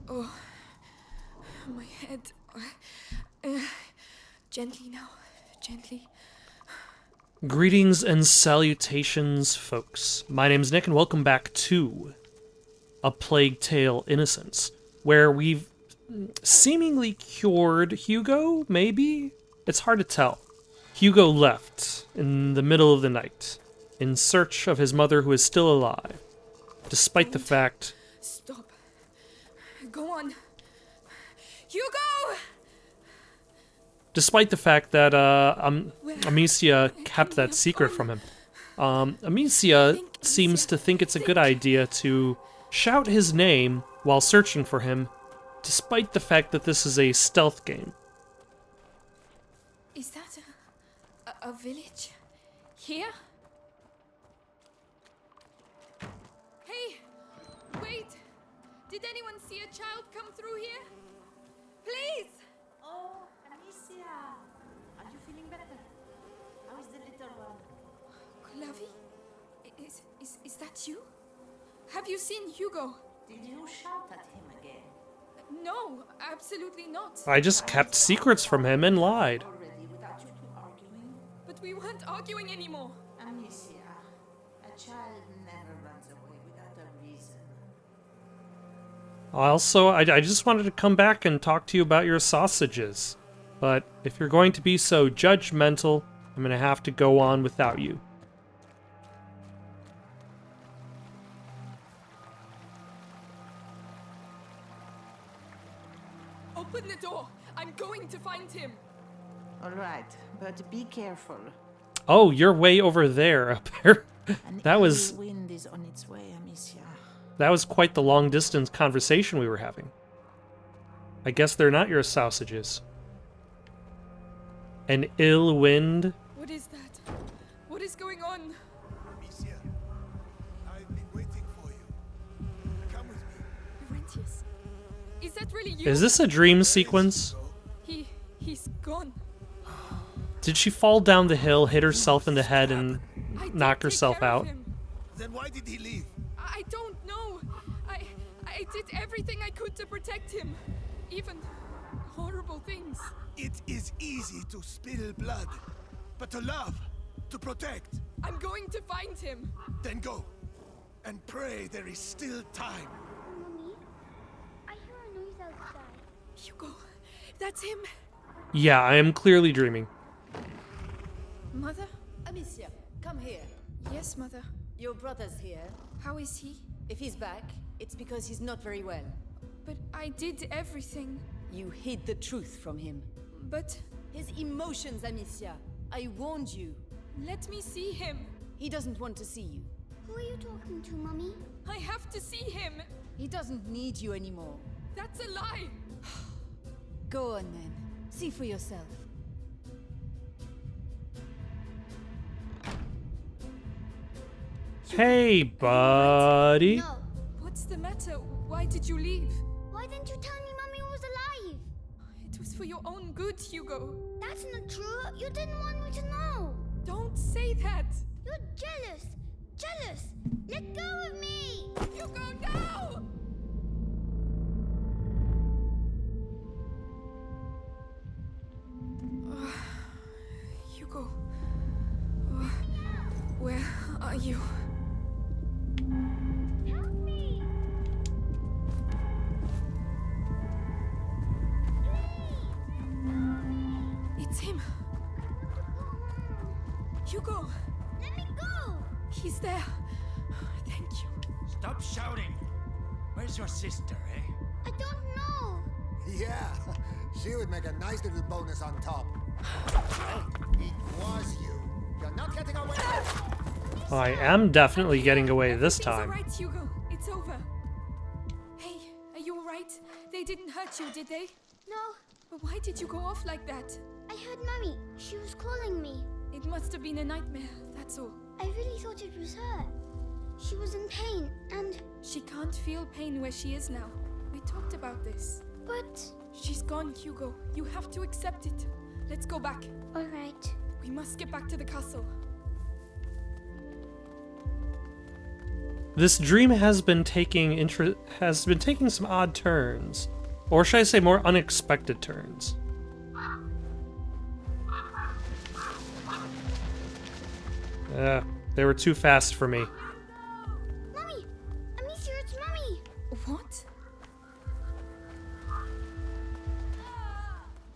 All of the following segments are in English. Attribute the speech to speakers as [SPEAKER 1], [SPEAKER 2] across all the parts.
[SPEAKER 1] Oh, my head. Gently now, gently.
[SPEAKER 2] Greetings and salutations, folks. My name's Nick, and welcome back to A Plague Tale: Innocence, where we've seemingly cured Hugo, maybe? It's hard to tell. Hugo left in the middle of the night, in search of his mother who is still alive, despite the fact...
[SPEAKER 1] Stop. Go on. Hugo!
[SPEAKER 2] Despite the fact that Amicia kept that secret from him. Amicia seems to think it's a good idea to shout his name while searching for him, despite the fact that this is a stealth game.
[SPEAKER 1] Is that a village? Here? Hey! Wait! Did anyone see a child come through here? Please!
[SPEAKER 3] Oh, Amicia! Are you feeling better? How is the little one?
[SPEAKER 1] Clavi? Is that you? Have you seen Hugo?
[SPEAKER 3] Did you shout at him again?
[SPEAKER 1] No, absolutely not.
[SPEAKER 2] I just kept secrets from him and lied.
[SPEAKER 3] Already without you two arguing?
[SPEAKER 1] But we weren't arguing anymore.
[SPEAKER 3] Amicia, a child never runs away without a reason.
[SPEAKER 2] Also, I just wanted to come back and talk to you about your sausages. But if you're going to be so judgmental, I'm going to have to go on without you.
[SPEAKER 1] Open the door. I'm going to find him.
[SPEAKER 3] All right, but be careful.
[SPEAKER 2] Oh, you're way over there up there. That was
[SPEAKER 3] wind is on its way, Amicia.
[SPEAKER 2] That was quite the long-distance conversation we were having. I guess they're not your sausages. An ill wind?
[SPEAKER 1] What is that? What is going on?
[SPEAKER 4] Amicia, I've been waiting for you. Come with me.
[SPEAKER 1] Laurentius. Is that really you?
[SPEAKER 2] Is this a dream sequence?
[SPEAKER 1] He's gone.
[SPEAKER 2] Did she fall down the hill, hit herself in the head, and
[SPEAKER 1] I did
[SPEAKER 2] knock
[SPEAKER 1] take
[SPEAKER 2] herself
[SPEAKER 1] care of
[SPEAKER 2] out?
[SPEAKER 1] him.
[SPEAKER 4] Then why did he leave?
[SPEAKER 1] I don't know. I did everything I could to protect him. Even horrible things.
[SPEAKER 4] It is easy to spill blood, but to love, to protect,
[SPEAKER 1] I'm going to find him.
[SPEAKER 4] then go. And pray there is still time.
[SPEAKER 5] Mommy, I hear a noise outside.
[SPEAKER 1] Hugo, that's him.
[SPEAKER 2] Yeah, I am clearly dreaming.
[SPEAKER 1] Mother?
[SPEAKER 6] Amicia, come here.
[SPEAKER 1] Yes, Mother.
[SPEAKER 6] Your brother's here.
[SPEAKER 1] How is he?
[SPEAKER 6] If he's back, it's because he's not very well.
[SPEAKER 1] But I did everything.
[SPEAKER 6] You hid the truth from him.
[SPEAKER 1] But
[SPEAKER 6] His emotions, Amicia. I warned you.
[SPEAKER 1] let me see him.
[SPEAKER 6] He doesn't want to see you.
[SPEAKER 5] Who are you talking to, Mommy?
[SPEAKER 1] I have to see him.
[SPEAKER 6] He doesn't need you anymore.
[SPEAKER 1] That's a lie.
[SPEAKER 6] Go on then. See for yourself.
[SPEAKER 2] Hey, buddy.
[SPEAKER 5] No.
[SPEAKER 1] What's the matter? Why did you leave?
[SPEAKER 5] Why didn't you tell me Mommy was alive?
[SPEAKER 1] It was for your own good, Hugo.
[SPEAKER 5] That's not true. You didn't want me to know.
[SPEAKER 1] Don't say that.
[SPEAKER 5] You're jealous. Jealous. Let go of me.
[SPEAKER 1] Hugo, no! Hugo. Where are you?
[SPEAKER 5] Help me.
[SPEAKER 1] It's him. Hugo,
[SPEAKER 5] Let me go.
[SPEAKER 1] he's there. Thank you.
[SPEAKER 7] Stop shouting! Where's your sister, eh?
[SPEAKER 5] I don't know.
[SPEAKER 8] Yeah, she would make a nice little bonus on top. It was you. You're not getting away.
[SPEAKER 2] I am definitely getting away this
[SPEAKER 1] Everything's
[SPEAKER 2] time.
[SPEAKER 1] all right, Hugo. It's over. Hey, are you all right? They didn't hurt you, did they?
[SPEAKER 5] No,
[SPEAKER 1] But why did you go off like that?
[SPEAKER 5] I heard Mommy. She was calling me.
[SPEAKER 1] It must have been a nightmare, that's all.
[SPEAKER 5] I really thought it was her. She was in pain and...
[SPEAKER 1] She can't feel pain where she is now. We talked about this.
[SPEAKER 5] But...
[SPEAKER 1] She's gone, Hugo. You have to accept it. Let's go back.
[SPEAKER 5] All right.
[SPEAKER 1] We must get back to the castle.
[SPEAKER 2] This dream has been taking some odd turns, or should I say more unexpected turns. They were too fast for me.
[SPEAKER 5] Mommy! Amicia, it's Mommy!
[SPEAKER 1] What?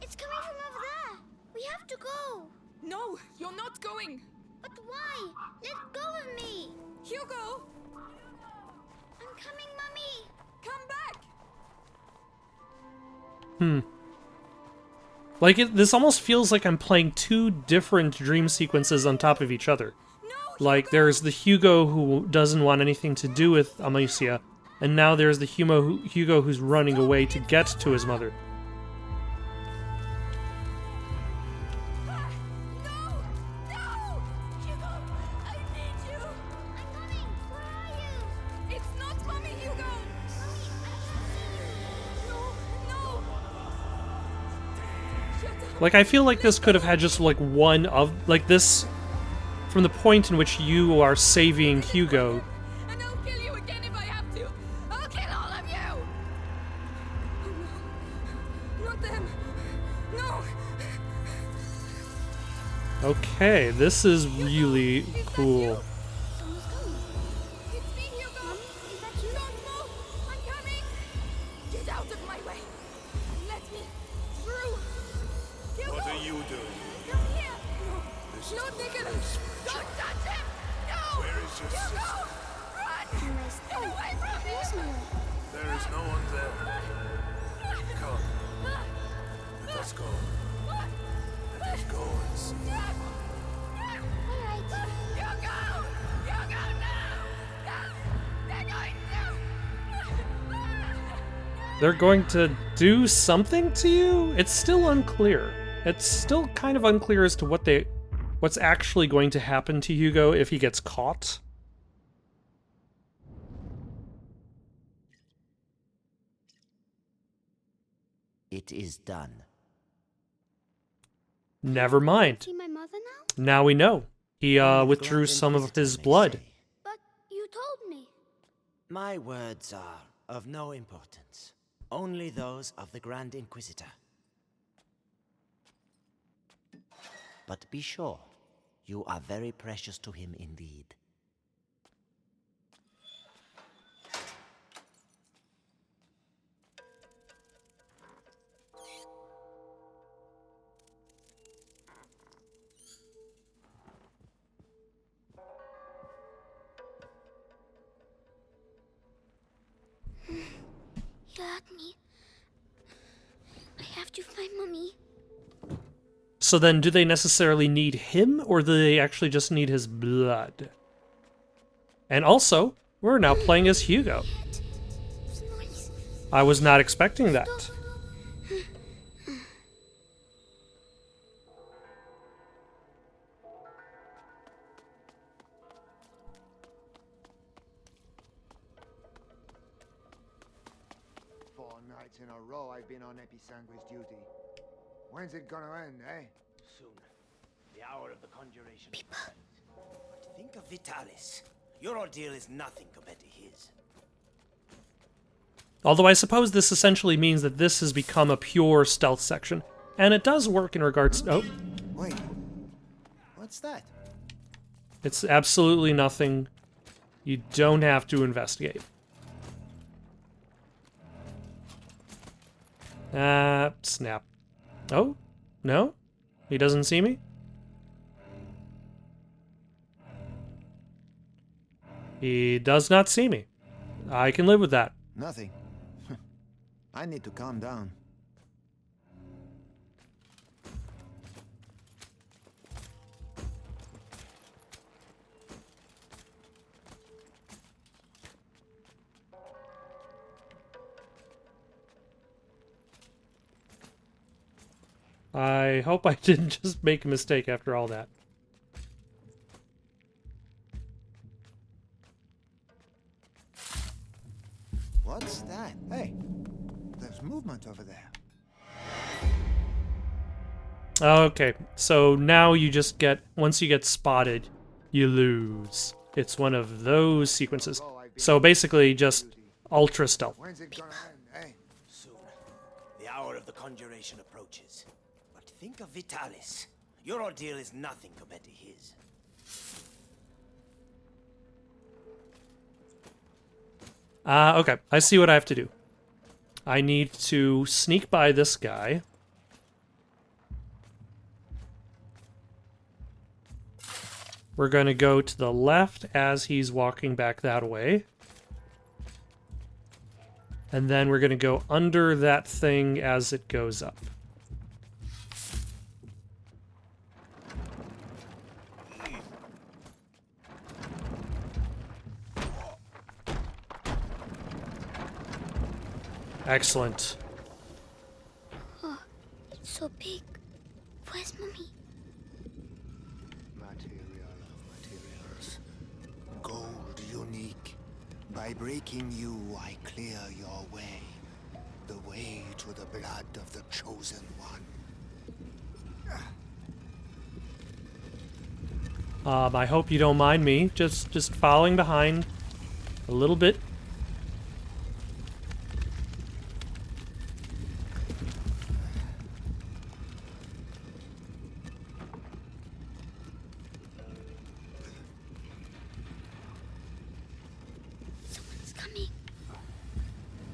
[SPEAKER 5] It's coming from over there! We have to go!
[SPEAKER 1] No, you're not going.
[SPEAKER 5] But why? Let go of me!
[SPEAKER 1] Hugo,
[SPEAKER 5] I'm coming, Mommy!
[SPEAKER 1] come back.
[SPEAKER 2] Like, this almost feels like I'm playing two different dream sequences on top of each other.
[SPEAKER 1] No,
[SPEAKER 2] Like, there's the Hugo who doesn't want anything to do with Amicia, and now there's the Hugo who's running away to get to his mother.
[SPEAKER 1] No! No! Hugo, I need you.
[SPEAKER 5] I'm coming! Where are you?
[SPEAKER 1] It's not Mommy, Hugo.
[SPEAKER 5] Mommy, I can't see you!
[SPEAKER 1] No, no. Shut up.
[SPEAKER 2] Like, I feel like this could have had just, like, one of... Like, this... From the point in which you are saving Hugo...
[SPEAKER 1] And I'll kill you again if I have to. I'll kill all of you. Oh, no. Not them. No.
[SPEAKER 2] Okay, this is really cool.
[SPEAKER 5] Someone's coming.
[SPEAKER 1] It's me, Hugo.
[SPEAKER 5] Mommy, is that you?
[SPEAKER 1] Don't move. I'm coming. Get out of my way. Let me through. Hugo.
[SPEAKER 4] What are you doing?
[SPEAKER 1] Come here.
[SPEAKER 4] This
[SPEAKER 1] No,
[SPEAKER 4] is
[SPEAKER 1] Nicholas. Don't touch him. No.
[SPEAKER 4] Where is your
[SPEAKER 1] Hugo.
[SPEAKER 4] sister?
[SPEAKER 1] Run.
[SPEAKER 5] My
[SPEAKER 1] Get away from me.
[SPEAKER 5] There's no one.
[SPEAKER 4] There is no one there. Come, let us go. Let us go and see.
[SPEAKER 5] Alright.
[SPEAKER 1] Hugo. Hugo, no. No. They're going to.
[SPEAKER 2] They're going to do something to you? It's still unclear. It's still kind of unclear as to what's actually going to happen to Hugo if he gets caught.
[SPEAKER 9] It is done.
[SPEAKER 2] Never mind.
[SPEAKER 5] See my mother now?
[SPEAKER 2] Now we know. He withdrew some of his blood.
[SPEAKER 5] But you told me.
[SPEAKER 9] My words are of no importance. Only those of the Grand Inquisitor. But be sure, you are very precious to him indeed.
[SPEAKER 5] Let me. I have to find Mommy.
[SPEAKER 2] So then, do they necessarily need him, or do they actually just need his blood? And also, we're now playing as Hugo.
[SPEAKER 5] It's noise.
[SPEAKER 2] I was not expecting that.
[SPEAKER 8] Four nights in a row I've been on Episanguis duty. When's it gonna end, eh?
[SPEAKER 9] Soon. The hour of the conjuration. But think of Vitalis. Your ordeal is nothing compared to his.
[SPEAKER 2] Although I suppose this essentially means that this has become a pure stealth section. And it does work in regards... Oh,
[SPEAKER 8] Wait. What's that?
[SPEAKER 2] it's absolutely nothing. You don't have to investigate. Snap. Oh? No? He doesn't see me? He does not see me. I can live with that.
[SPEAKER 8] Nothing. I need to calm down.
[SPEAKER 2] I hope I didn't just make a mistake after all that.
[SPEAKER 8] What's that? Hey, there's movement over there.
[SPEAKER 2] Okay, so now you just get... Once you get spotted, you lose. It's one of those sequences. So basically just ultra stealth.
[SPEAKER 8] When's it gonna end, eh?
[SPEAKER 9] Soon. The hour of the conjuration approaches. But think of Vitalis. Your ordeal is nothing compared to his.
[SPEAKER 2] Okay, I see what I have to do. I need to sneak by this guy. We're going to go to the left as he's walking back that way. And then we're going to go under that thing as it goes up. Excellent.
[SPEAKER 5] Oh, it's so big. Where's Mommy?
[SPEAKER 8] Material of materials. Gold unique. By breaking you, I clear your way. The way to the blood of the chosen one.
[SPEAKER 2] I hope you don't mind me. Just following behind a little bit.
[SPEAKER 5] Someone's coming.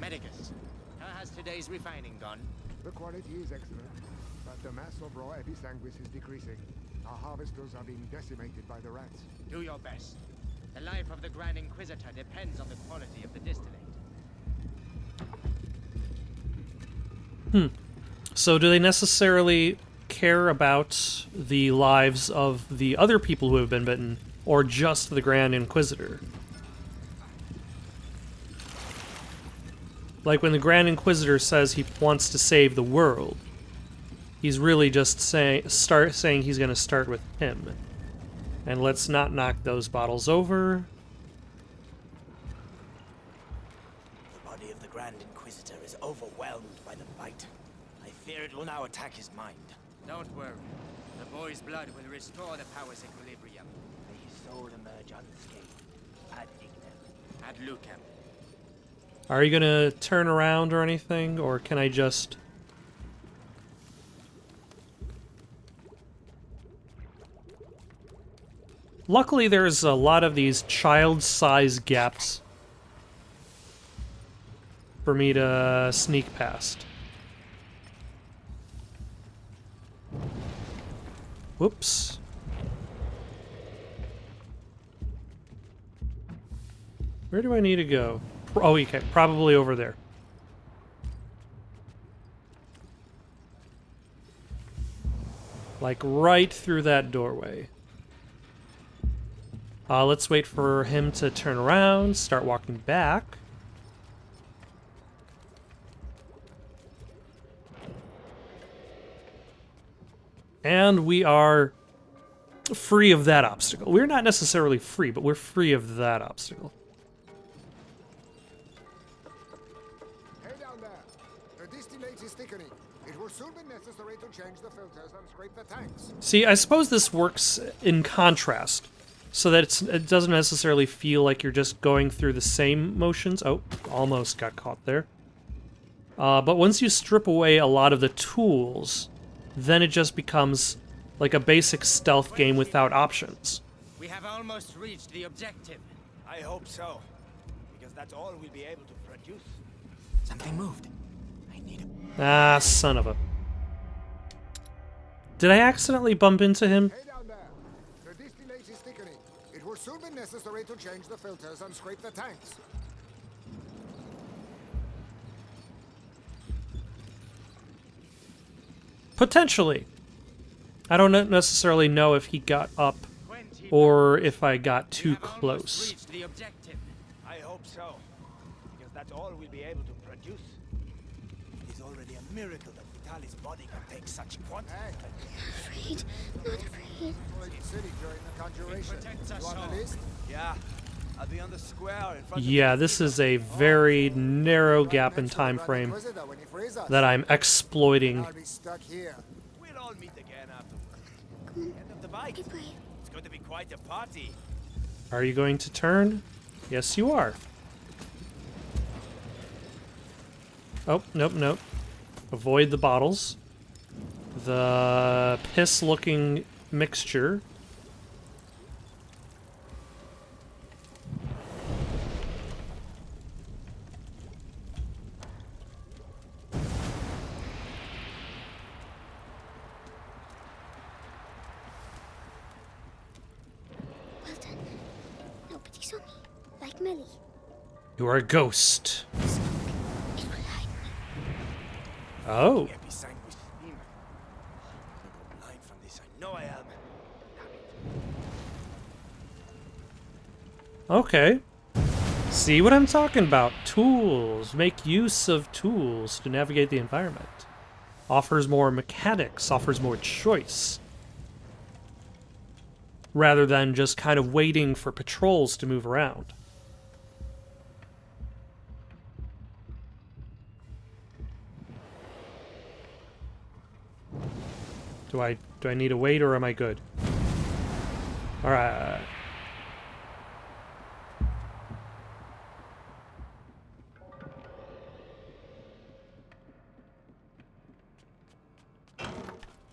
[SPEAKER 7] Medicus, how has today's refining gone?
[SPEAKER 10] The quality is excellent, but the mass of raw episanguis is decreasing. Our harvesters are being decimated by the rats.
[SPEAKER 7] Do your best. The life of the Grand Inquisitor depends on the quality of the distillate.
[SPEAKER 2] So do they necessarily care about the lives of the other people who have been bitten, or just the Grand Inquisitor? Like when the Grand Inquisitor says he wants to save the world, he's really just saying he's going to start with him. And let's not knock those bottles over.
[SPEAKER 9] The body of the Grand Inquisitor is overwhelmed by the bite. I fear it will now attack his mind.
[SPEAKER 7] Don't worry. The boy's blood will restore the power's equilibrium.
[SPEAKER 9] May his soul emerge unscathed. Ad ignem.
[SPEAKER 7] Ad lucem.
[SPEAKER 2] Are you going to turn around or anything, or can I just... Luckily, there's a lot of these child-size gaps for me to sneak past. Whoops. Where do I need to go? Oh, okay, probably over there. Like right through that doorway. Let's wait for him to turn around, start walking back. And we are free of that obstacle. We're not necessarily free, but we're free of that obstacle.
[SPEAKER 10] Hey down there! The distillate is thickening. It will soon be necessary to change the filters and scrape the tanks.
[SPEAKER 2] See, I suppose this works in contrast, so that it doesn't necessarily feel like you're just going through the same motions. Oh, almost got caught there. But once you strip away a lot of the tools, then it just becomes like a basic stealth game without options.
[SPEAKER 7] We have almost reached the objective.
[SPEAKER 9] I hope so. Because that's all we'll be able to produce.
[SPEAKER 7] Something moved. I need him.
[SPEAKER 2] Ah, son of a... Did I accidentally bump into him?
[SPEAKER 10] Hey down there! The distillate is thickening. It will soon be necessary to change the filters and scrape the tanks.
[SPEAKER 2] Potentially. I don't necessarily know if he got up or if I got too close.
[SPEAKER 7] Reached the objective.
[SPEAKER 9] I hope so. Because that's all we'll be able to produce. It is already a miracle that Vitalis' body can take such quantity.
[SPEAKER 5] Afraid, not afraid.
[SPEAKER 8] Lloyd City during the conjuration.
[SPEAKER 7] protects us
[SPEAKER 8] You on
[SPEAKER 7] all.
[SPEAKER 8] the list?
[SPEAKER 9] Yeah. I'll be on the square in front
[SPEAKER 2] Yeah, this is a very narrow gap in
[SPEAKER 8] Next to the
[SPEAKER 2] time
[SPEAKER 8] Grand
[SPEAKER 2] frame
[SPEAKER 8] Inquisitor when he frees us.
[SPEAKER 2] that I'm exploiting.
[SPEAKER 8] I'll be stuck here.
[SPEAKER 9] We'll all meet again afterwards. End of the bike.
[SPEAKER 5] Goodbye.
[SPEAKER 9] It's going to be quite a party.
[SPEAKER 2] Are you going to turn? Yes, you are. Oh, nope, nope. Avoid the bottles. The piss-looking mixture.
[SPEAKER 5] Well done. Nobody saw me. Like Melly.
[SPEAKER 2] You are a ghost.
[SPEAKER 5] It will hide me.
[SPEAKER 2] Oh.
[SPEAKER 9] Every sign was steam. I'm gonna go blind from this. I know I am.
[SPEAKER 2] Okay. See what I'm talking about. Tools. Make use of tools to navigate the environment. Offers more mechanics, offers more choice. Rather than just kind of waiting for patrols to move around. Do I need to wait or am I good? Alright.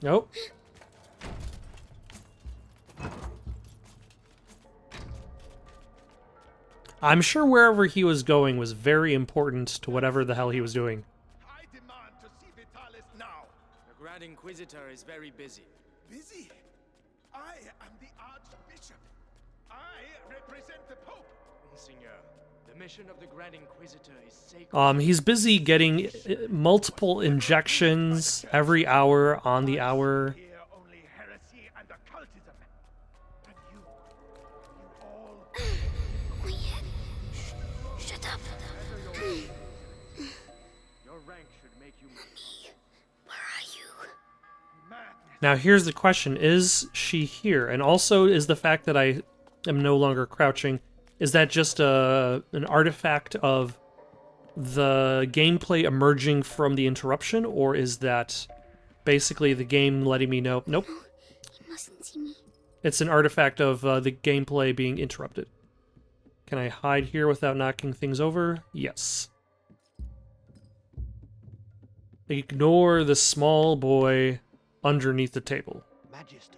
[SPEAKER 2] Nope. I'm sure wherever he was going was very important to whatever the hell he was doing.
[SPEAKER 4] I demand to see Vitalis now.
[SPEAKER 7] The Grand Inquisitor is very busy.
[SPEAKER 4] Busy? I am the Archbishop. I represent the Pope.
[SPEAKER 7] Monseigneur, the mission of the Grand Inquisitor is sacred.
[SPEAKER 2] He's busy getting multiple injections every hour on the hour.
[SPEAKER 4] Here only heresy and occultism. And you all.
[SPEAKER 5] My head. Shut up.
[SPEAKER 7] Your rank should make you
[SPEAKER 5] Where are you?
[SPEAKER 4] Madness.
[SPEAKER 2] Now here's the question, is she here? And also, is the fact that I am no longer crouching, is that just an artifact of the gameplay emerging from the interruption, or is that basically the game letting me know, nope,
[SPEAKER 5] He mustn't see me.
[SPEAKER 2] it's an artifact of the gameplay being interrupted. Can I hide here without knocking things over? Yes. Ignore the small boy underneath the table.
[SPEAKER 8] Magister,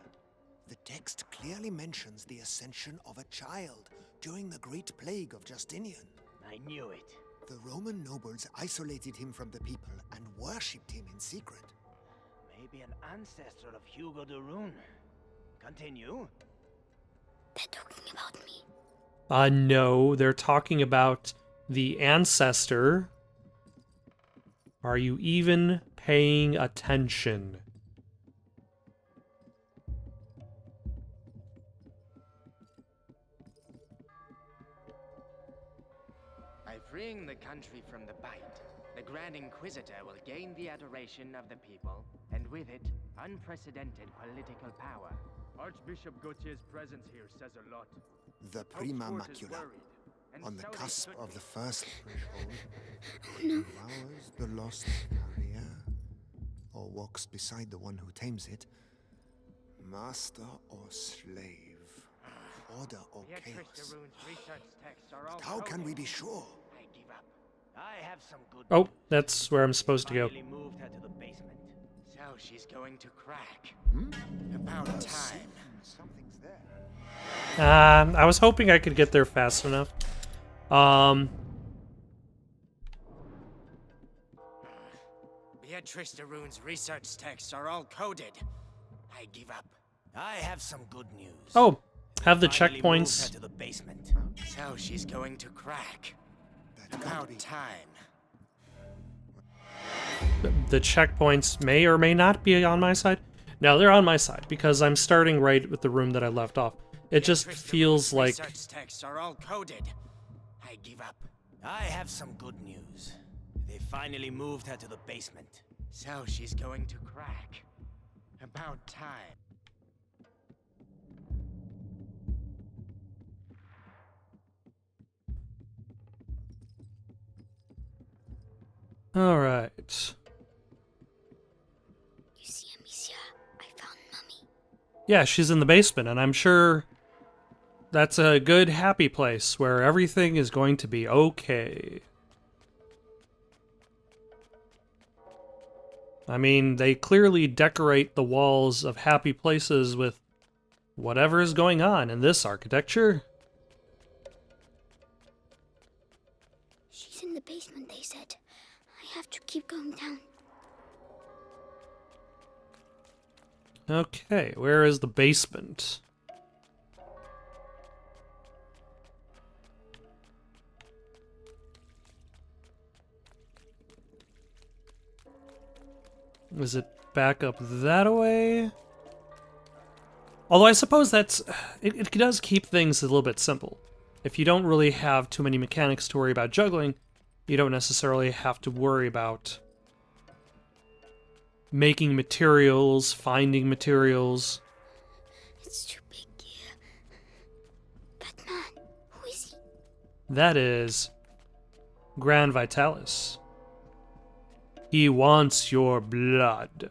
[SPEAKER 8] the text clearly mentions the ascension of a child during the Great Plague of Justinian.
[SPEAKER 9] I knew it.
[SPEAKER 8] The Roman nobles isolated him from the people and worshipped him in secret.
[SPEAKER 9] Maybe an ancestor of Hugo de Rune. Continue.
[SPEAKER 5] They're talking about me.
[SPEAKER 2] No, they're talking about the ancestor. Are you even paying attention?
[SPEAKER 7] By freeing the country from the bite, the Grand Inquisitor will gain the adoration of the people, and with it, unprecedented political power. Archbishop Gautier's presence here says a lot.
[SPEAKER 8] The
[SPEAKER 7] Pope's
[SPEAKER 8] Prima
[SPEAKER 7] court is
[SPEAKER 8] Macula,
[SPEAKER 7] worried, and
[SPEAKER 8] on the
[SPEAKER 7] so they
[SPEAKER 8] cusp
[SPEAKER 7] should
[SPEAKER 8] of
[SPEAKER 7] be.
[SPEAKER 8] the first threshold, devours the lost barrier, or walks beside the one who tames it. Master or slave, order or
[SPEAKER 7] Beatrice
[SPEAKER 8] chaos.
[SPEAKER 7] de Rune's research texts are all
[SPEAKER 8] But how can we
[SPEAKER 7] coded.
[SPEAKER 8] be sure?
[SPEAKER 7] I give up.
[SPEAKER 9] I have some good
[SPEAKER 2] Oh,
[SPEAKER 9] news.
[SPEAKER 2] that's where I'm supposed to go.
[SPEAKER 9] Finally moved her to the basement.
[SPEAKER 7] So she's going to crack. About time.
[SPEAKER 8] Something's there.
[SPEAKER 2] I was hoping I could get there fast enough.
[SPEAKER 7] Beatrice de Rune's research texts are all coded. I give up.
[SPEAKER 9] I have some good news.
[SPEAKER 2] Oh, have the
[SPEAKER 9] Finally moved
[SPEAKER 2] checkpoints.
[SPEAKER 9] her to the basement.
[SPEAKER 7] So she's going to crack.
[SPEAKER 8] That can't
[SPEAKER 7] About
[SPEAKER 8] be.
[SPEAKER 7] time.
[SPEAKER 2] The checkpoints may or may not be on my side. No, they're on my side because I'm starting right with the room that I left off. It just
[SPEAKER 7] Beatrice de
[SPEAKER 2] feels
[SPEAKER 7] Rune's
[SPEAKER 2] like
[SPEAKER 7] research texts are all coded. I give up.
[SPEAKER 9] I have some good news. They finally moved her to the basement.
[SPEAKER 7] So she's going to crack. About time.
[SPEAKER 2] all right.
[SPEAKER 5] You see, Amicia, I found Mummy.
[SPEAKER 2] Yeah, she's in the basement, and I'm sure that's a good, happy place where everything is going to be okay. I mean, they clearly decorate the walls of happy places with whatever is going on in this architecture.
[SPEAKER 5] She's in the basement, they said. I have to keep going down.
[SPEAKER 2] Okay, where is the basement? Is it back up that way? Although I suppose that's... It does keep things a little bit simple. If you don't really have too many mechanics to worry about juggling, you don't necessarily have to worry about making materials, finding materials.
[SPEAKER 5] It's too big here. That man, who is he?
[SPEAKER 2] That is Grand Vitalis. He wants your blood.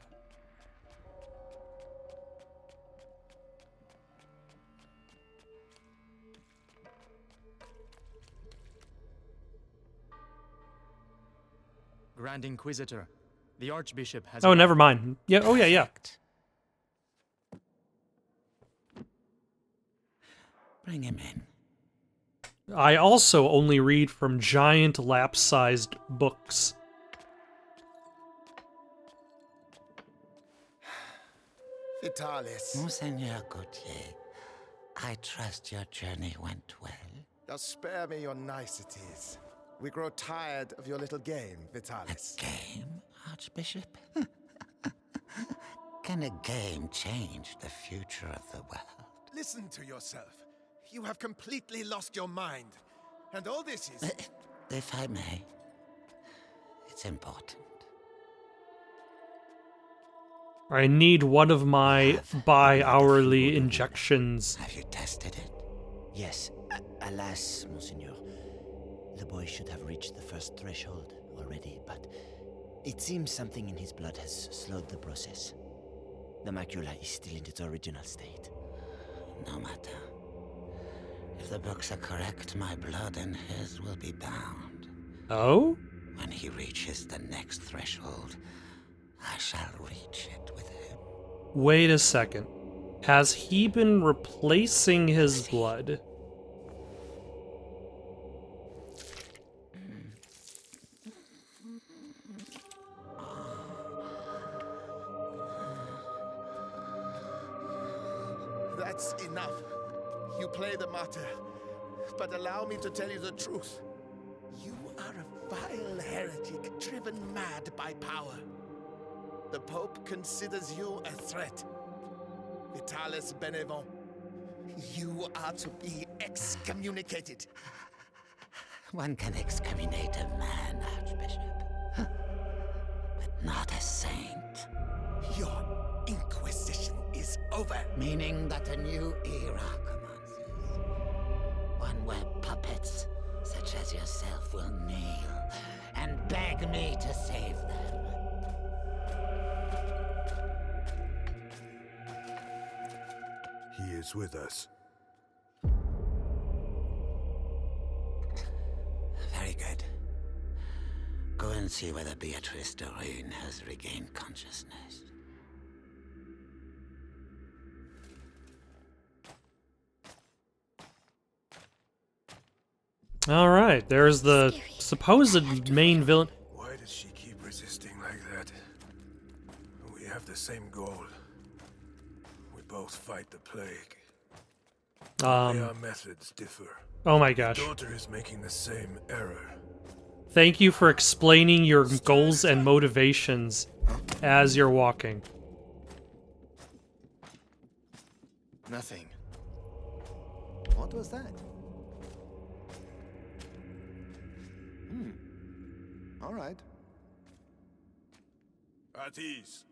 [SPEAKER 7] Grand Inquisitor, the Archbishop has...
[SPEAKER 2] Oh, never mind. Yeah, oh yeah.
[SPEAKER 11] Bring him in.
[SPEAKER 2] I also only read from giant lap-sized books.
[SPEAKER 10] Vitalis.
[SPEAKER 11] Monseigneur Gautier, I trust your journey went well.
[SPEAKER 10] Now spare me your niceties. We grow tired of your little game, Vitalis.
[SPEAKER 11] A game, Archbishop? Can a game change the future of the world?
[SPEAKER 10] Listen to yourself. You have completely lost your mind. And all this is...
[SPEAKER 11] If I may, it's important.
[SPEAKER 2] I need one of my bi-hourly injections.
[SPEAKER 11] Have you tested it?
[SPEAKER 12] Yes. Alas, Monseigneur. The boy should have reached the first threshold already, but it seems something in his blood has slowed the process. The macula is still in its original state.
[SPEAKER 11] No matter. If the books are correct, my blood and his will be bound.
[SPEAKER 2] Oh?
[SPEAKER 11] When he reaches the next threshold, I shall reach it with him.
[SPEAKER 2] Wait a second. Has he been replacing his blood?
[SPEAKER 10] That's enough. You play the martyr. But allow me to tell you the truth. You are a vile heretic driven mad by power. The Pope considers you a threat. Vitalis Benevent, you are to be excommunicated.
[SPEAKER 11] One can excommunicate a man, Archbishop, but not a saint.
[SPEAKER 10] Your Inquisition is over.
[SPEAKER 11] Meaning that a new era commences. One where puppets such as yourself will kneel and beg me to save them.
[SPEAKER 4] He is with us.
[SPEAKER 11] Very good. Go and see whether Beatrice Doreen has regained consciousness.
[SPEAKER 2] Alright, there's the supposed main villain.
[SPEAKER 4] Why does she keep resisting like that? We have the same goal. We both fight the plague. Only our methods differ.
[SPEAKER 2] Oh my gosh.
[SPEAKER 4] Your daughter is making the same error.
[SPEAKER 2] Thank you for explaining your goals and motivations as you're walking.
[SPEAKER 10] Nothing. What was that? All right.
[SPEAKER 4] At ease.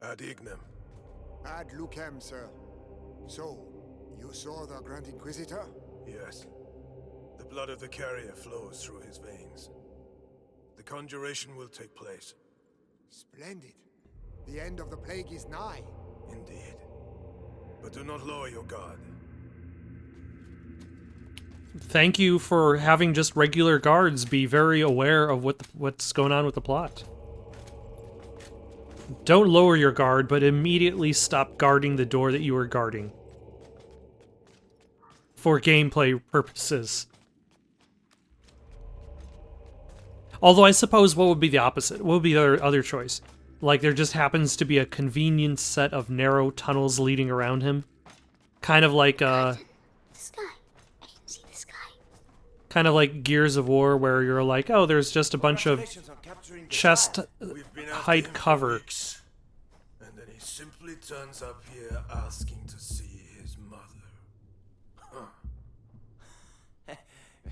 [SPEAKER 4] Ad ignem.
[SPEAKER 10] Ad lucem, sir. So, you saw the Grand Inquisitor?
[SPEAKER 4] Yes. The blood of the carrier flows through his veins. The conjuration will take place.
[SPEAKER 10] Splendid. The end of the plague is nigh.
[SPEAKER 4] Indeed. But do not lower your guard.
[SPEAKER 2] Thank you for having just regular guards be very aware of what's going on with the plot. Don't lower your guard, but immediately stop guarding the door that you are guarding. For gameplay purposes. Although I suppose what would be the opposite? What would be the other choice? Like there just happens to be a convenient set of narrow tunnels leading around him? Kind of like,
[SPEAKER 5] The sky. I can see the sky.
[SPEAKER 2] kind of like Gears of War, where you're like, oh, there's just a bunch of chest height cover.
[SPEAKER 4] And then he simply turns up here asking to see his mother. Huh.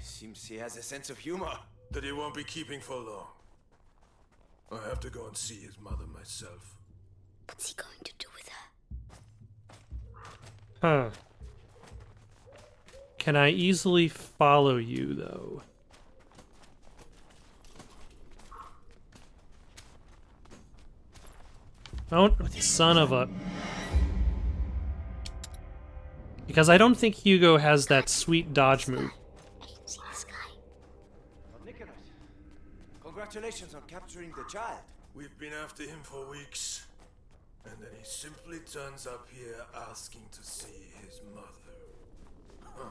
[SPEAKER 10] Seems he has a sense of humor.
[SPEAKER 4] That he won't be keeping for long. I have to go and see his mother myself.
[SPEAKER 5] What's he going to do with her?
[SPEAKER 2] Huh. Can I easily follow you, though? Oh, son of a... Because I don't think Hugo has that sweet dodge move.
[SPEAKER 5] I can see the sky.
[SPEAKER 9] Nicholas, congratulations on capturing the child.
[SPEAKER 4] We've been after him for weeks. And then he simply turns up here asking to see his mother. Huh.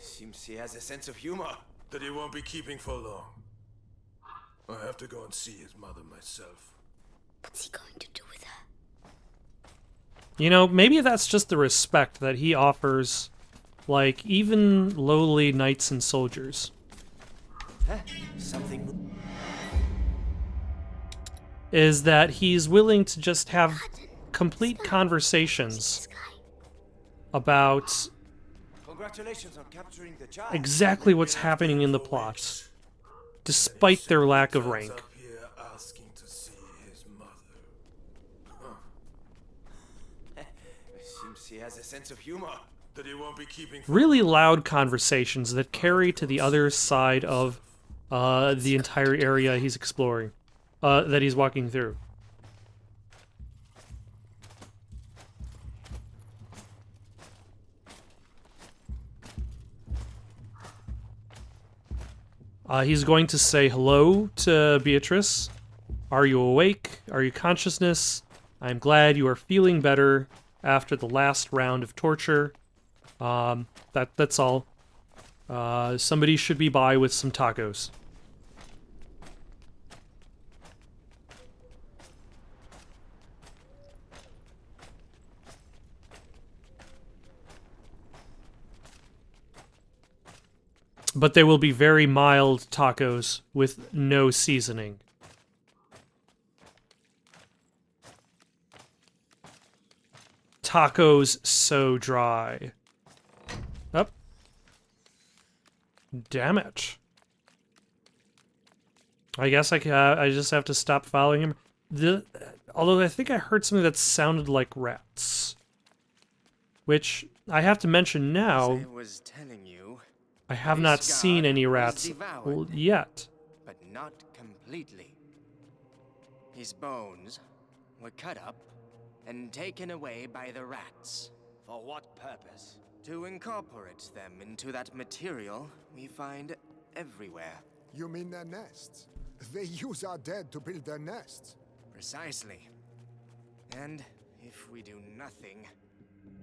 [SPEAKER 10] Seems he has a sense of humor.
[SPEAKER 4] That he won't be keeping for long. I have to go and see his mother myself.
[SPEAKER 5] What's he going to do with her?
[SPEAKER 2] You know, maybe that's just the respect that he offers, like, even lowly knights and soldiers.
[SPEAKER 10] Something...
[SPEAKER 2] Is that he's willing to just have complete conversations about
[SPEAKER 9] Congratulations on capturing the child.
[SPEAKER 2] exactly what's happening in the plot, despite their lack of rank.
[SPEAKER 10] Seems he has a sense of humor.
[SPEAKER 4] That he won't be keeping
[SPEAKER 2] Really loud conversations that carry to the other side of the entire area he's exploring, that he's walking through. He's going to say hello to Beatrice. Are you awake? Are you consciousness? I'm glad you are feeling better after the last round of torture. That's all. Somebody should be by with some tacos. But they will be very mild tacos with no seasoning. Tacos so dry. Up. Damn it. I guess I just have to stop following him. Although I think I heard something that sounded like rats. Which, I have to mention now, I have not seen any rats yet.
[SPEAKER 7] But not completely. His bones were cut up and taken away by the rats.
[SPEAKER 9] For what purpose?
[SPEAKER 7] To incorporate them into that material we find everywhere.
[SPEAKER 8] You mean their nests? They use our dead to build their nests.
[SPEAKER 7] Precisely. And if we do nothing,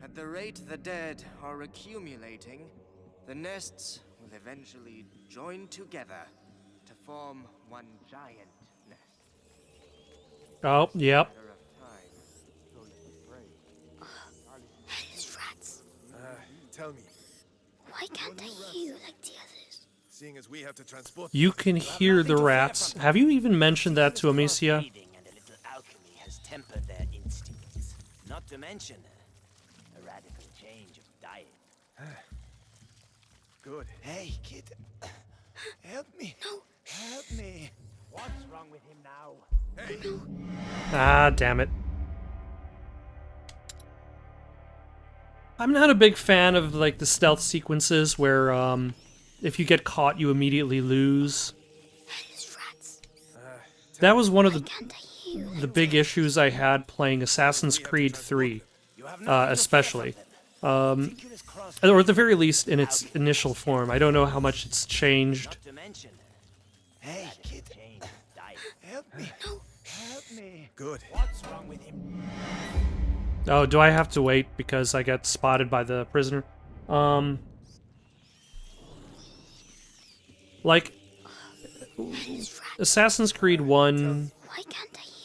[SPEAKER 7] at the rate the dead are accumulating, the nests will eventually join together to form one giant nest.
[SPEAKER 2] Oh, yep.
[SPEAKER 5] Those rats.
[SPEAKER 4] Tell me.
[SPEAKER 5] Why can't I hear you like the others?
[SPEAKER 4] Seeing as we have to transport...
[SPEAKER 2] You can hear the rats. Have you even mentioned that to Amicia?
[SPEAKER 12] And a little alchemy has tempered their instincts. Not to mention a radical change of diet.
[SPEAKER 9] Good.
[SPEAKER 10] Hey, kid. Help me.
[SPEAKER 5] No.
[SPEAKER 10] Help me.
[SPEAKER 9] What's wrong with him now?
[SPEAKER 4] Hey!
[SPEAKER 2] Ah, damn it. I'm not a big fan of, like, the stealth sequences where, if you get caught, you immediately lose.
[SPEAKER 5] Those rats.
[SPEAKER 2] That was one of
[SPEAKER 5] Why can't I hear you
[SPEAKER 2] the
[SPEAKER 5] like
[SPEAKER 2] big issues I had playing Assassin's Creed 3, especially. Or at the very least, in its initial form. I don't know how much it's changed.
[SPEAKER 10] Hey, kid. Help me.
[SPEAKER 5] No.
[SPEAKER 10] Good.
[SPEAKER 9] What's wrong with him?
[SPEAKER 2] Oh, do I have to wait because I got spotted by the prisoner? Like, Assassin's Creed 1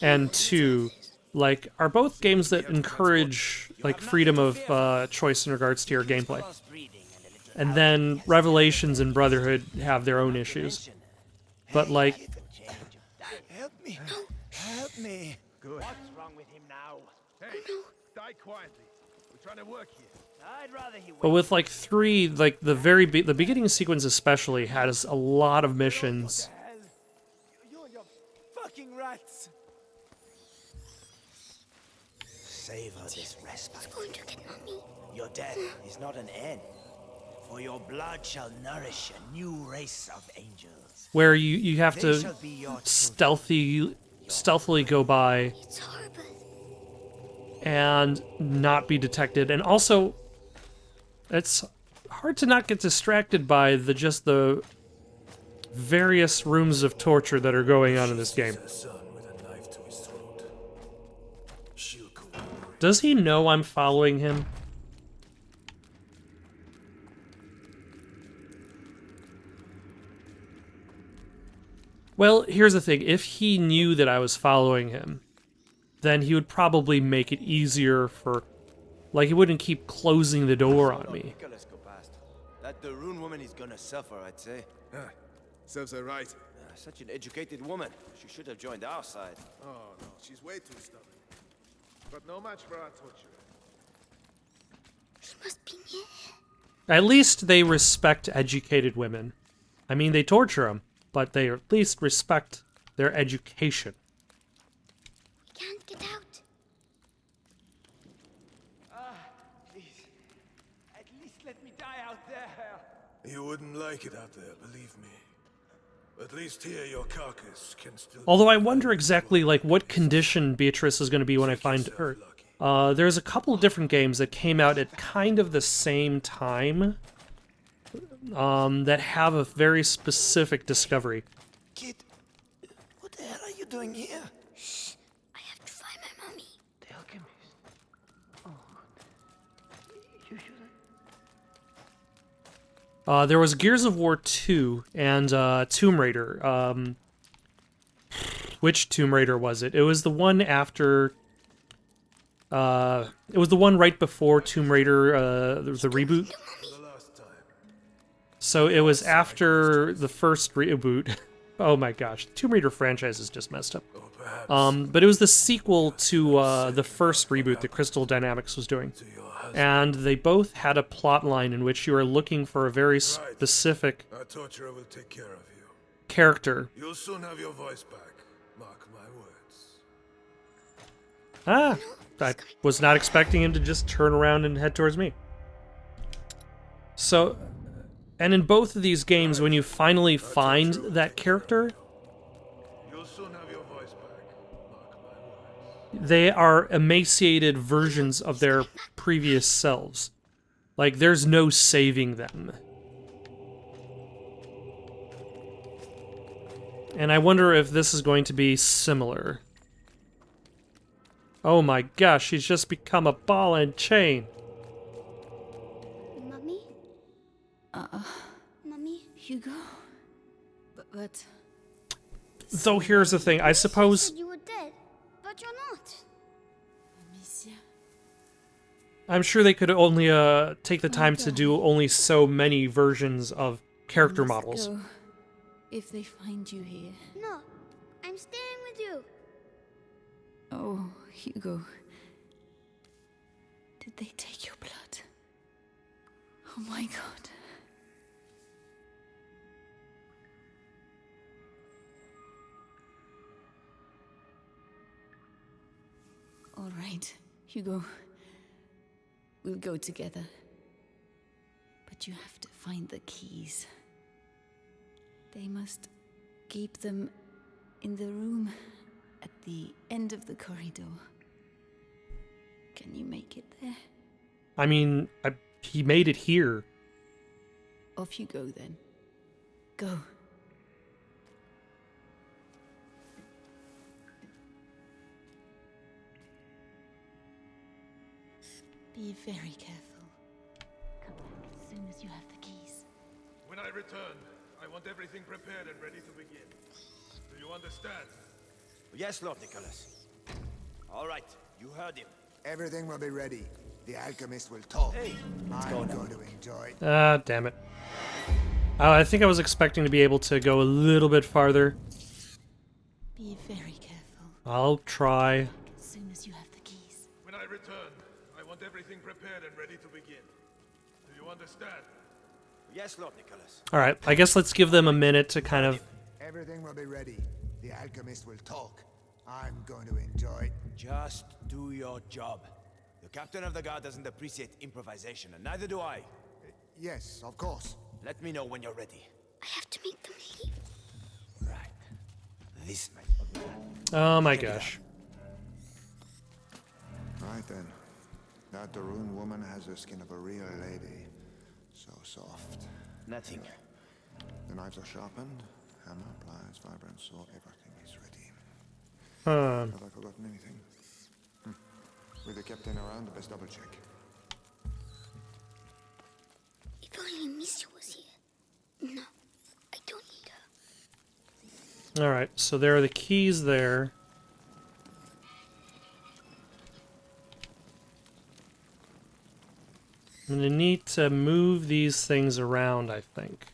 [SPEAKER 2] and 2, like, are both games that encourage, like, freedom of choice in regards to your gameplay. And then Revelations and Brotherhood have their own issues. But, like...
[SPEAKER 10] Help me. Help me.
[SPEAKER 9] Good. What's wrong with him now?
[SPEAKER 4] Hey, die quietly. We're trying to work here.
[SPEAKER 9] I'd rather he
[SPEAKER 2] But with, like, 3, like, the beginning sequence especially has a lot of missions.
[SPEAKER 9] You and your fucking rats.
[SPEAKER 8] Savor this respite.
[SPEAKER 5] It's going to get Mommy.
[SPEAKER 8] Your death is not an end, for your blood shall nourish a new race of angels.
[SPEAKER 2] Where you have to stealthily go by
[SPEAKER 5] It's horrible.
[SPEAKER 2] and not be detected, and also it's hard to not get distracted by the various rooms of torture that are going on in this game. Does he know I'm following him? Well, here's the thing. If he knew that I was following him, then he would probably make it easier for... Like, he wouldn't keep closing the door on me.
[SPEAKER 13] Let's go past. That the Rune woman is gonna suffer, I'd say.
[SPEAKER 10] Serves her right.
[SPEAKER 13] Such an educated woman. She should have joined our side.
[SPEAKER 10] Oh, no. She's way too stubborn. But no match for our torturer.
[SPEAKER 5] He must be near.
[SPEAKER 2] At least they respect educated women. I mean, they torture them, but they at least respect their education.
[SPEAKER 5] We can't get out.
[SPEAKER 9] Please. At least let me die out there.
[SPEAKER 4] You wouldn't like it out there, believe me. At least here your carcass can still...
[SPEAKER 2] Although I wonder exactly, like, what condition Beatrice is going to be when I find her. There's a couple of different games that came out at kind of the same time that have a very specific discovery.
[SPEAKER 8] Kid, what the hell are you doing here?
[SPEAKER 5] Shh. I have to find my mommy.
[SPEAKER 8] The alchemist. Oh, you shouldn't.
[SPEAKER 2] There was Gears of War 2 and Tomb Raider. Which Tomb Raider was it? It was the one after... it was the one right before Tomb Raider, the reboot. So it was after the first reboot. Oh my gosh, the Tomb Raider franchise is just messed up. But it was the sequel to the first reboot that Crystal Dynamics was doing. And they both had a plot line in which you are looking for a very specific
[SPEAKER 4] Our torturer will take care of you.
[SPEAKER 2] character.
[SPEAKER 4] You'll soon have your voice back. Mark my words.
[SPEAKER 2] Ah, I was not expecting him to just turn around and head towards me. So, and in both of these games, when you finally find that character,
[SPEAKER 4] You'll soon have your voice back. Mark my words.
[SPEAKER 2] they are emaciated versions of their previous selves. Like, there's no saving them. And I wonder if this is going to be similar. Oh my gosh, she's just become a ball and chain.
[SPEAKER 5] Mommy? Mommy?
[SPEAKER 6] Hugo? But...
[SPEAKER 2] So here's the thing, I
[SPEAKER 5] You
[SPEAKER 2] suppose...
[SPEAKER 5] said you were dead, but you're not.
[SPEAKER 6] Amicia?
[SPEAKER 2] I'm sure they could only take the time to do only so many versions of character
[SPEAKER 6] Must
[SPEAKER 2] models.
[SPEAKER 6] go if they find you here.
[SPEAKER 5] No, I'm staying with you.
[SPEAKER 6] Oh, Hugo. Did they take your blood? Oh my god. All right, Hugo. We'll go together. But you have to find the keys. They must keep them in the room at the end of the corridor. Can you make it there?
[SPEAKER 2] I mean, he made it here.
[SPEAKER 6] Off you go then. Go. Be very careful. Come back as soon as you have the keys.
[SPEAKER 4] When I return, I want everything prepared and ready to begin. Do you understand?
[SPEAKER 13] Yes, Lord Nicholas. All right, you heard him.
[SPEAKER 8] Everything will be ready. The alchemist will talk.
[SPEAKER 13] Hey,
[SPEAKER 8] I'm going to enjoy.
[SPEAKER 2] Ah, damn it. I think I was expecting to be able to go a little bit farther.
[SPEAKER 6] Be very careful.
[SPEAKER 2] I'll try.
[SPEAKER 6] As soon as you have the keys.
[SPEAKER 4] When I return, I want everything prepared and ready to begin. Do you understand?
[SPEAKER 13] Yes, Lord Nicholas.
[SPEAKER 2] Alright, I guess let's give them a minute to kind of...
[SPEAKER 8] Everything will be ready. The alchemist will talk. I'm going to enjoy.
[SPEAKER 13] Just do your job. The captain of the guard doesn't appreciate improvisation, and neither do I.
[SPEAKER 8] Yes, of course.
[SPEAKER 13] Let me know when you're ready.
[SPEAKER 5] I have to make them leave.
[SPEAKER 13] Right. This might...
[SPEAKER 2] Oh my gosh.
[SPEAKER 8] Right then. That Darun woman has the skin of a real lady. So soft.
[SPEAKER 13] Nothing.
[SPEAKER 8] The knives are sharpened. Hammer, pliers, vibrant saw. Everything is ready. Have I forgotten anything? With the captain around, best double check.
[SPEAKER 5] If only Amicia was here. No, I don't need her.
[SPEAKER 2] Alright, so there are the keys there. I'm gonna need to move these things around, I think.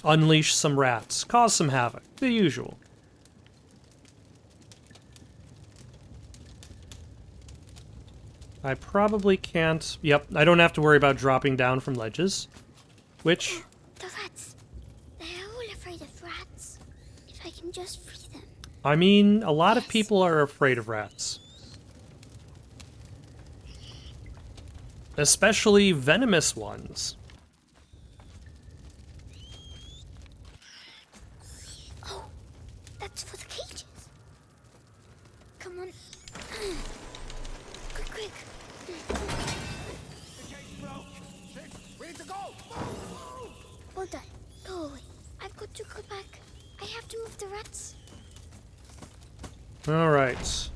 [SPEAKER 2] Unleash some rats. Cause some havoc. The usual. I probably can't... Yep, I don't have to worry about dropping down from ledges. Which...
[SPEAKER 5] The rats. They're all afraid of rats. If I can just free them.
[SPEAKER 2] I mean, a lot of people are afraid of rats. Especially venomous ones.
[SPEAKER 5] Oh, that's for the cages. Come on. Quick, quick.
[SPEAKER 10] Way to go!
[SPEAKER 5] Well done. Go away. I've got to go back. I have to move the rats.
[SPEAKER 2] Alright.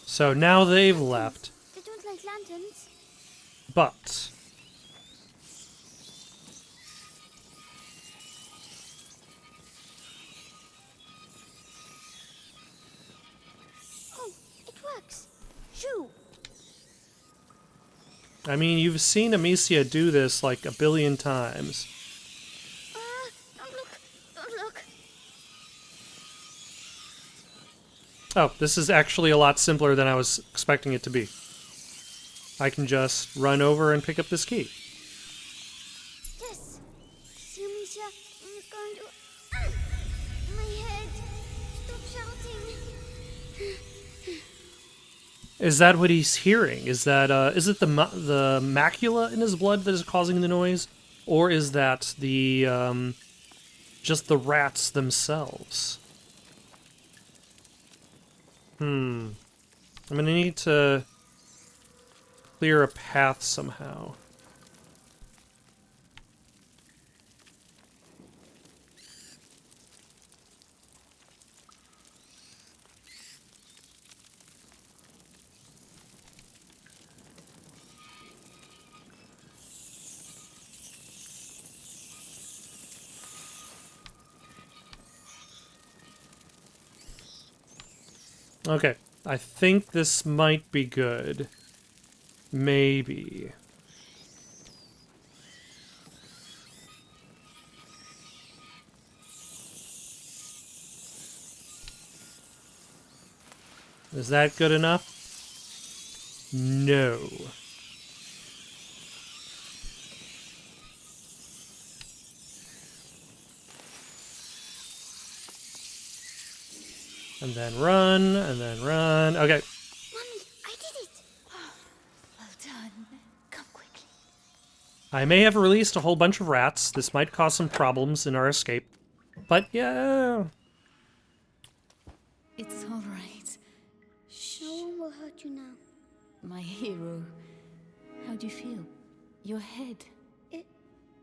[SPEAKER 2] So now they've left.
[SPEAKER 5] They don't like lanterns.
[SPEAKER 2] But...
[SPEAKER 5] Oh, it works. Shoo!
[SPEAKER 2] I mean, you've seen Amicia do this like a billion times.
[SPEAKER 5] Don't look. Don't look.
[SPEAKER 2] Oh, this is actually a lot simpler than I was expecting it to be. I can just run over and pick up this key.
[SPEAKER 5] Yes. See, Amicia, I'm going to... My head. Stop shouting.
[SPEAKER 2] Is that what he's hearing? Is that is it the macula in his blood that is causing the noise, or is that the just the rats themselves? I'm gonna need to clear a path somehow. Okay, I think this might be good. Maybe. Is that good enough? No. And then run, and then run. Okay.
[SPEAKER 5] Mommy, I did it.
[SPEAKER 6] Well done. Come quickly.
[SPEAKER 2] I may have released a whole bunch of rats. This might cause some problems in our escape. But yeah.
[SPEAKER 6] It's all right.
[SPEAKER 5] No one will hurt you now.
[SPEAKER 6] My hero. How do you feel? Your head.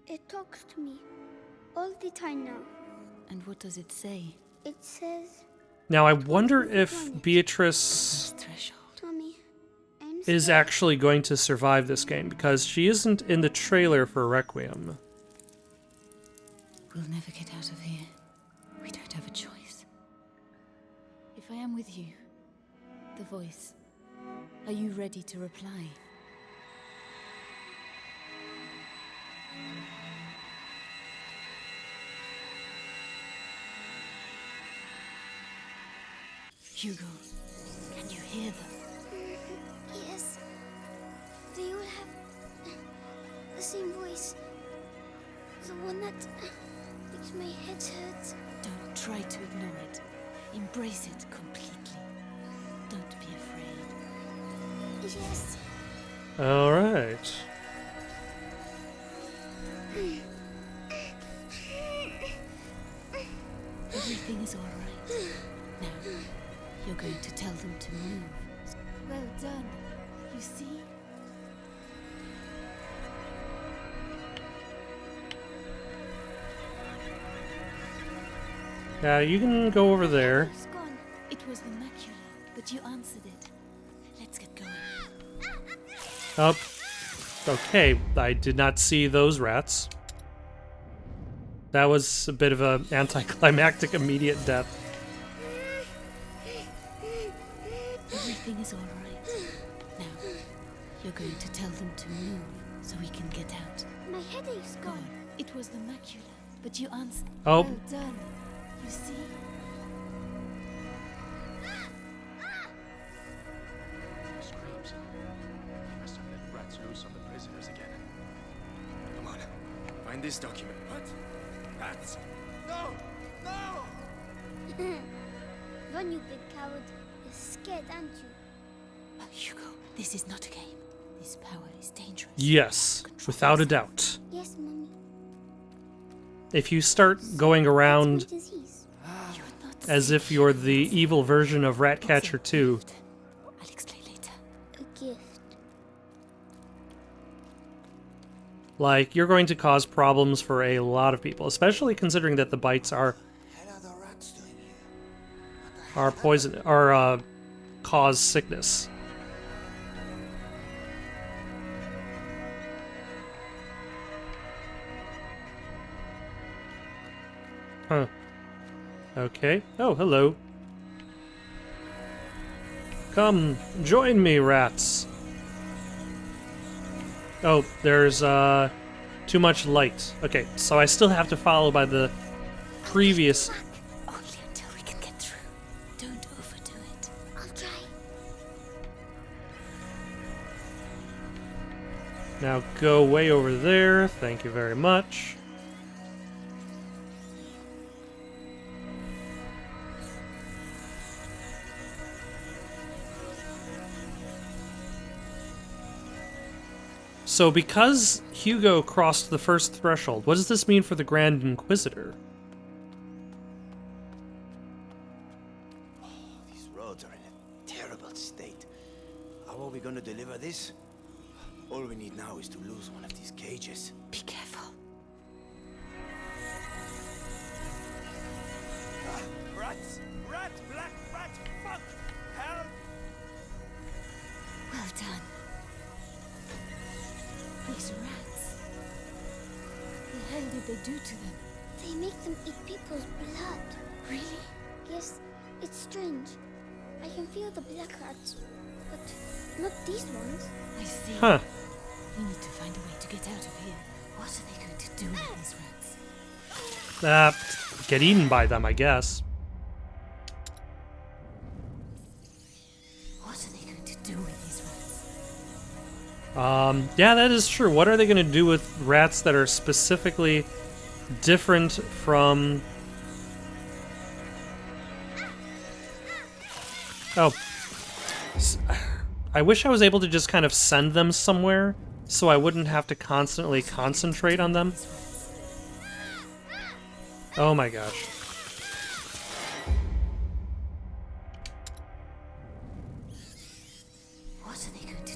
[SPEAKER 5] It talks to me all the time now.
[SPEAKER 6] And what does it say?
[SPEAKER 5] It says,
[SPEAKER 2] Now I wonder if Beatrice
[SPEAKER 5] Tommy, I'm
[SPEAKER 2] is
[SPEAKER 5] scared.
[SPEAKER 2] actually going to survive this game, because she isn't in the trailer for Requiem.
[SPEAKER 6] We'll never get out of here. We don't have a choice. If I am with you, the voice, are you ready to reply? Hugo, can you hear them?
[SPEAKER 5] Yes. They all have the same voice. The one that makes my head hurt.
[SPEAKER 6] Don't try to ignore it. Embrace it completely. Don't be afraid.
[SPEAKER 5] Yes.
[SPEAKER 2] All right.
[SPEAKER 6] Everything is all right. Now, you're going to tell them to move. Well done. You see?
[SPEAKER 2] Yeah, you can go over there.
[SPEAKER 6] It's gone. It was the macula, but you answered it. Let's get going.
[SPEAKER 2] Oh. Okay, I did not see those rats. That was a bit of an anticlimactic immediate death.
[SPEAKER 6] Everything is all right. Now, you're going to tell them to move so we can get out.
[SPEAKER 5] My headache's gone.
[SPEAKER 6] It was the macula, but you answered.
[SPEAKER 2] Oh.
[SPEAKER 6] Well done. You see?
[SPEAKER 14] Screams. He must have let rats loose on the prisoners again. Come on. Find this document.
[SPEAKER 10] What? Rats? No! No!
[SPEAKER 5] Run, you big coward. You're scared, aren't you?
[SPEAKER 6] Hugo, this is not a game. This power is dangerous.
[SPEAKER 2] Yes, without a doubt.
[SPEAKER 5] Yes, Mommy.
[SPEAKER 2] If you start going around
[SPEAKER 5] Disease.
[SPEAKER 2] as if you're the evil version of Ratcatcher 2,
[SPEAKER 6] I'll explain later.
[SPEAKER 5] A gift.
[SPEAKER 2] like, you're going to cause problems for a lot of people, especially considering that the bites are poison, or cause sickness. Huh. Okay. Oh, hello. Come, join me, rats. Oh, there's, too much light. Okay, so I still have to follow by the previous...
[SPEAKER 6] Only until we can get through. Don't overdo it.
[SPEAKER 5] I'll try.
[SPEAKER 2] Now go way over there. Thank you very much. So because Hugo crossed the first threshold, what does this mean for the Grand Inquisitor?
[SPEAKER 13] Oh, these roads are in a terrible state. How are we gonna deliver this? All we need now is to lose one of these cages.
[SPEAKER 6] Be careful.
[SPEAKER 9] Rats! Rat! Black rat! Fuck! Help!
[SPEAKER 6] Well done. These rats. The hell did they do to them?
[SPEAKER 5] They make them eat people's blood.
[SPEAKER 6] Really?
[SPEAKER 5] Yes, it's strange. I can feel the black rats, but not these ones.
[SPEAKER 6] I see.
[SPEAKER 2] Huh.
[SPEAKER 6] We need to find a way to get out of here. What are they going to do with these rats?
[SPEAKER 2] Get eaten by them, I guess.
[SPEAKER 6] What are they going to do with these rats?
[SPEAKER 2] Yeah, that is true. What are they going to do with rats that are specifically different from... Oh. I wish I was able to just kind of send them somewhere so I wouldn't have to constantly concentrate on them. Oh my gosh.
[SPEAKER 6] What are they going to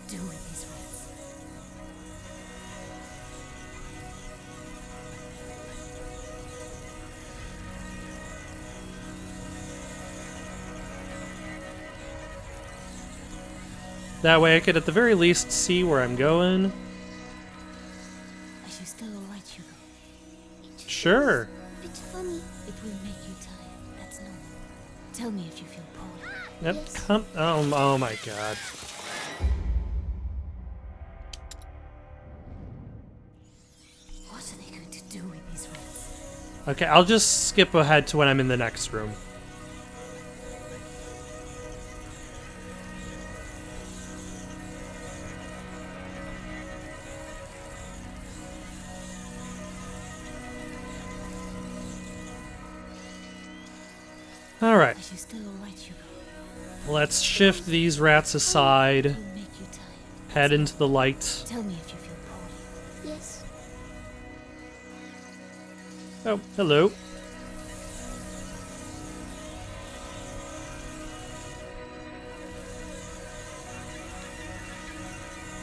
[SPEAKER 2] That way I could at the very least see where I'm going.
[SPEAKER 6] Are you still alright, Hugo?
[SPEAKER 2] Sure.
[SPEAKER 5] It's funny.
[SPEAKER 6] It will make you tired. That's normal. Tell me if you feel poorly.
[SPEAKER 2] Yep. Come. Oh my god.
[SPEAKER 6] What are they going to do with these rats?
[SPEAKER 2] Okay, I'll just skip ahead to when I'm in the next room. Alright.
[SPEAKER 6] Are you still alright, Hugo?
[SPEAKER 2] Let's shift these rats aside.
[SPEAKER 6] It will make you tired.
[SPEAKER 2] Head into the light.
[SPEAKER 6] Tell me if you feel poorly.
[SPEAKER 5] Yes.
[SPEAKER 2] Oh, hello.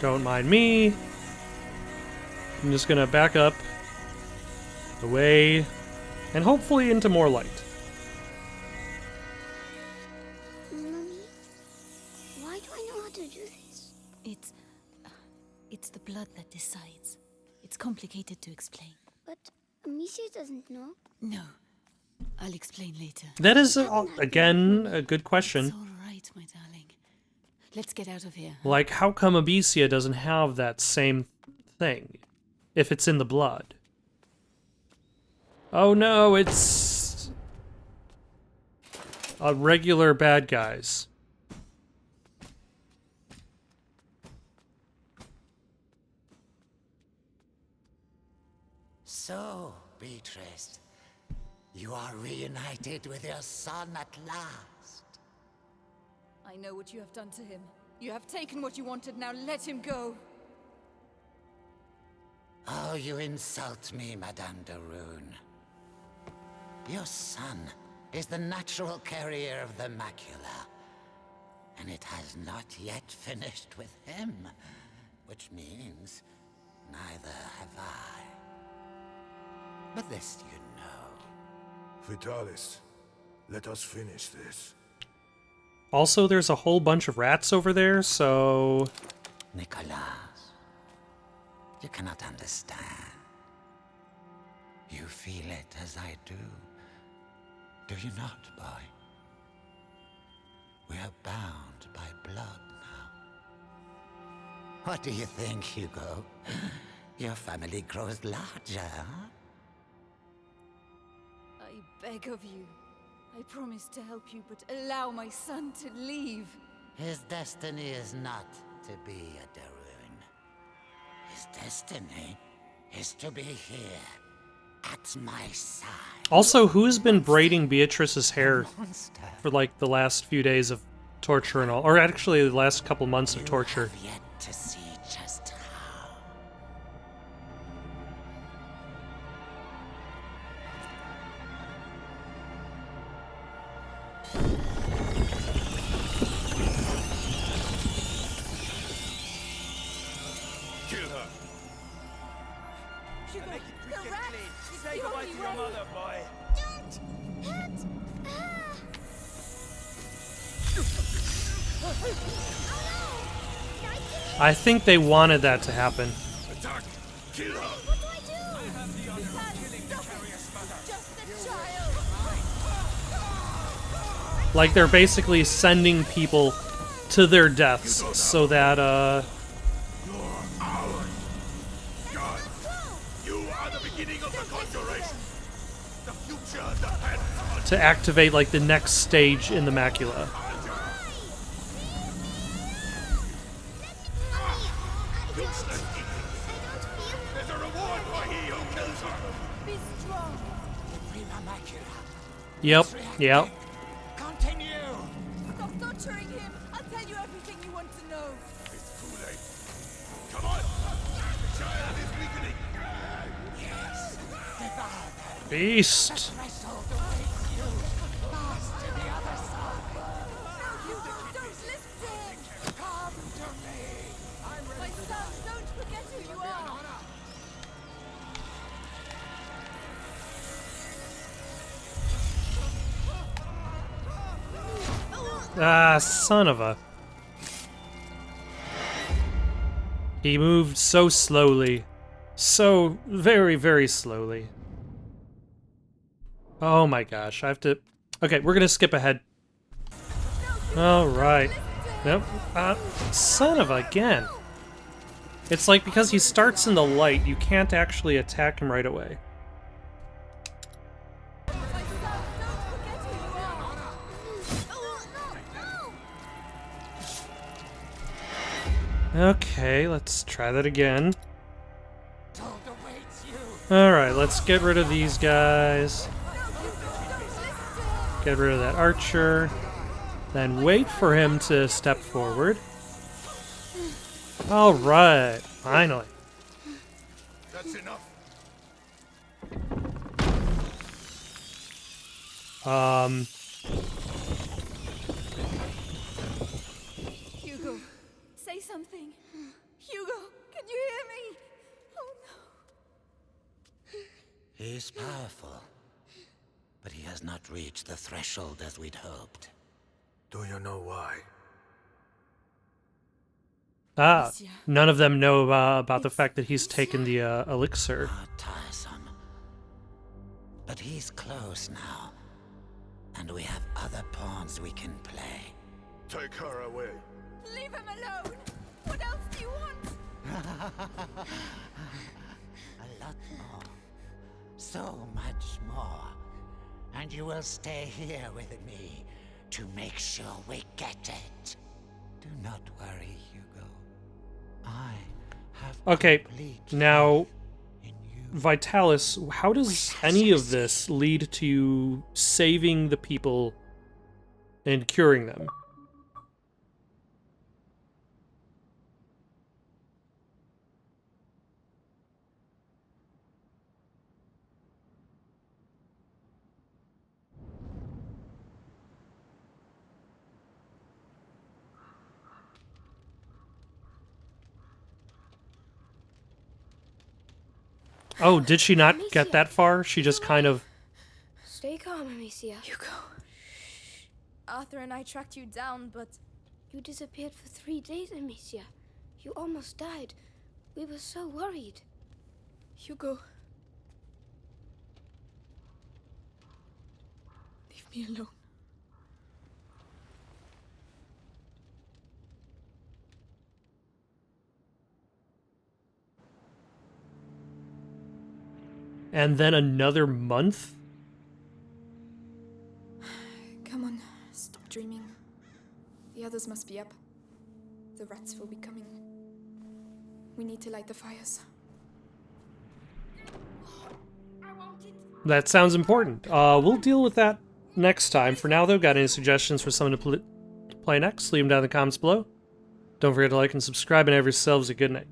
[SPEAKER 2] Don't mind me. I'm just gonna back up, away, and hopefully into more light.
[SPEAKER 5] Mummy, why do I know how to do this?
[SPEAKER 6] It's the blood that decides. It's complicated to explain.
[SPEAKER 5] But Amicia doesn't know.
[SPEAKER 6] No. I'll explain later.
[SPEAKER 2] That is, again, a good question.
[SPEAKER 6] It's all right, my darling. Let's get out of here.
[SPEAKER 2] Like, how come Amicia doesn't have that same thing? If it's in the blood. Oh no, it's... regular bad guys.
[SPEAKER 11] So, Beatrice, you are reunited with your son at last.
[SPEAKER 1] I know what you have done to him. You have taken what you wanted, now let him go.
[SPEAKER 11] Oh, you insult me, Madame de Rune. Your son is the natural carrier of the macula, and it has not yet finished with him, which means neither have I. But this you know.
[SPEAKER 4] Vitalis, let us finish this.
[SPEAKER 2] Also, there's a whole bunch of rats over there, so...
[SPEAKER 11] Nicholas, you cannot understand. You feel it as I do. Do you not, boy? We are bound by blood now. What do you think, Hugo? Your family grows larger, huh?
[SPEAKER 1] I beg of you. I promise to help you, but allow my son to leave.
[SPEAKER 11] His destiny is not to be a de Rune. His destiny is to be here, at my side.
[SPEAKER 2] Also, who's been braiding Beatrice's hair for, like, the last few days of torture and all? Or actually, the last couple months of torture.
[SPEAKER 11] You have yet to see just how.
[SPEAKER 9] Kill her.
[SPEAKER 1] Hugo,
[SPEAKER 9] Make it
[SPEAKER 1] the rats!
[SPEAKER 9] clean.
[SPEAKER 1] It's
[SPEAKER 9] Say
[SPEAKER 1] the
[SPEAKER 9] goodbye
[SPEAKER 1] only
[SPEAKER 9] to your
[SPEAKER 1] way.
[SPEAKER 9] mother, boy.
[SPEAKER 5] Don't hurt.
[SPEAKER 2] I think they wanted that to happen.
[SPEAKER 4] Attack! Kill her!
[SPEAKER 5] What do I do?
[SPEAKER 9] I have the honor of killing the carrier's mother.
[SPEAKER 1] Just the child!
[SPEAKER 2] Like, they're basically sending people to their deaths so that,
[SPEAKER 4] You're ours! God, you are the beginning of the conjuration! The future depends on
[SPEAKER 2] to activate, like, the next stage in the macula.
[SPEAKER 4] There's a reward for he who kills her!
[SPEAKER 1] Be strong!
[SPEAKER 11] Prima macula.
[SPEAKER 2] Yep, yep.
[SPEAKER 11] Continue.
[SPEAKER 1] Stop torturing him! I'll tell you everything you want to know.
[SPEAKER 4] It's too late. Come on! The child is weakening!
[SPEAKER 11] Yes. Devour them.
[SPEAKER 2] Beast.
[SPEAKER 11] Threshold awaits you. Pass to the other side.
[SPEAKER 1] Hugo, don't listen to him!
[SPEAKER 11] Come to me.
[SPEAKER 1] My son, don't forget who you are!
[SPEAKER 2] Ah, son of a... He moved so slowly. So very, very slowly. Oh my gosh, I have to... Okay, we're gonna skip ahead. Alright. Nope. Son of a again. It's like because he starts in the light, you can't actually attack him right away. Okay, let's try that again. Alright, let's get rid of these guys. Get rid of that archer. Then wait for him to step forward. Alright, finally.
[SPEAKER 10] That's enough.
[SPEAKER 1] Hugo, say something. Hugo, can you hear me? Oh no.
[SPEAKER 11] He's powerful, but he has not reached the threshold as we'd hoped.
[SPEAKER 4] Do you know why?
[SPEAKER 2] Ah, none of them know about the fact that he's taken the elixir.
[SPEAKER 11] Tiresome. But he's close now, and we have other pawns we can play.
[SPEAKER 4] Take her away.
[SPEAKER 1] Leave him alone. What else do you want?
[SPEAKER 11] A lot more. So much more. And you will stay here with me to make sure we get it. Do not worry, Hugo. I have
[SPEAKER 2] Okay,
[SPEAKER 11] complete
[SPEAKER 2] now,
[SPEAKER 11] faith in you.
[SPEAKER 2] Vitalis, how does any of this lead to saving the people and curing them? Oh, did she not get that far? She just kind of...
[SPEAKER 5] Stay calm, Amicia.
[SPEAKER 1] Hugo. Arthur and I tracked you down, but...
[SPEAKER 5] You disappeared for 3 days, Amicia. You almost died. We were so worried.
[SPEAKER 1] Hugo. Leave me alone.
[SPEAKER 2] And then another month?
[SPEAKER 1] Come on, stop dreaming. The others must be up. The rats will be coming. We need to light the fires.
[SPEAKER 2] That sounds important. We'll deal with that next time. For now, though, got any suggestions for someone to play next? Leave them down in the comments below. Don't forget to like and subscribe, and have yourselves a good night.